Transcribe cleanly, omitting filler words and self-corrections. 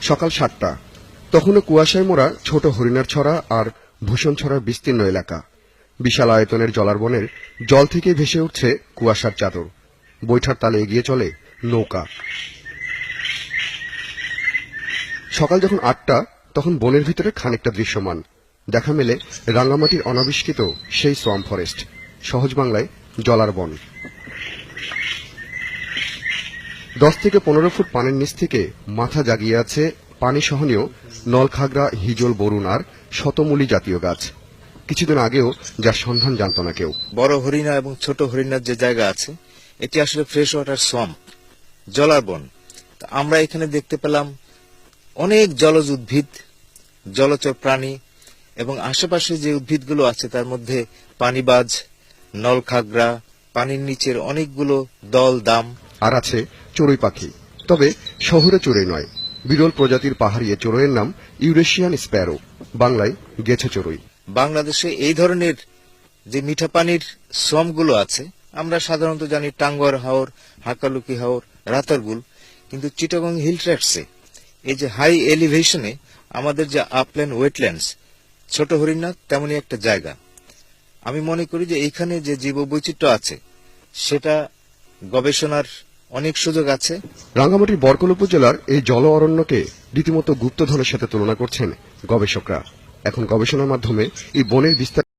সকাল 7টা। তখনও কুয়াশায় মোড়া ছোট হরিণার ছড়া আর ভূষণ ছড়ার বিস্তীর্ণ এলাকা। বিশাল আয়তনের জলারবনের জল থেকে ভেসে উঠছে কুয়াশার চাদর। বৈঠার তালে এগিয়ে চলে নৌকা। সকাল যখন 8টা, তখন বনের ভিতরে খানিকটা দৃশ্যমান। দেখা মেলে রাঙ্গামাটির অনাবিষ্কৃত সেই সোয়াম্প ফরেস্ট, সহজ বাংলায় জলার বন। 10 থেকে 15 ফুট পানির নিচ থেকে মাথা জাগিয়ে আছে পানি সহনীয় নলখাগড়া, হিজল, বরুণ আর শতমূলী জাতীয় গাছ। কিছুদিন আগেও যার সন্ধান জানত না কেউ। বড় হরিণা এবং ছোট হরিণার যে জায়গা আছে, এটি আসলে ফ্রেশ ওয়াটার সোয়াম্প, জলার বন। আমরা এখানে দেখতে পেলাম অনেক জলজ উদ্ভিদ, জলচর প্রাণী এবং আশেপাশে যে উদ্ভিদগুলো আছে তার মধ্যে পানিবাজ, নলখাগড়া, পানির নিচের অনেকগুলো দল দাম, আর আছে চড়ুই পাখি। তবে শহুরে চড়ুই নয়, বিরল প্রজাতির পাহাড়ি এ চড়ুইয়ের নাম ইউরেশিয়ান স্প্যারো, বাংলায় গেছে চড়ুই। বাংলাদেশে এই ধরনের যে মিঠা পানির সোয়াম্পগুলো আছে, আমরা সাধারণত জানি টাঙ্গুয়ার হাওর, হাকালুকি হাওর, রাতারগুল, কিন্তু চিটাগং হিল ট্র্যাক্টসে এই যে হাই এলিভেশনে আমাদের যে আপল্যান্ড ওয়েটল্যান্ডস, ছোট হরিণা তেমনই একটা জায়গা। আমি মনে করি যে এইখানে যে জীববৈচিত্র্য আছে সেটা গবেষণার অনেক সুযোগ আছে। রাঙ্গামাটির বরকল উপজেলার এই জল অরণ্যকে রীতিমতো গুপ্তধনের সাথে তুলনা করছেন গবেষকরা। এখন গবেষণার মাধ্যমে এই বনের বিস্তার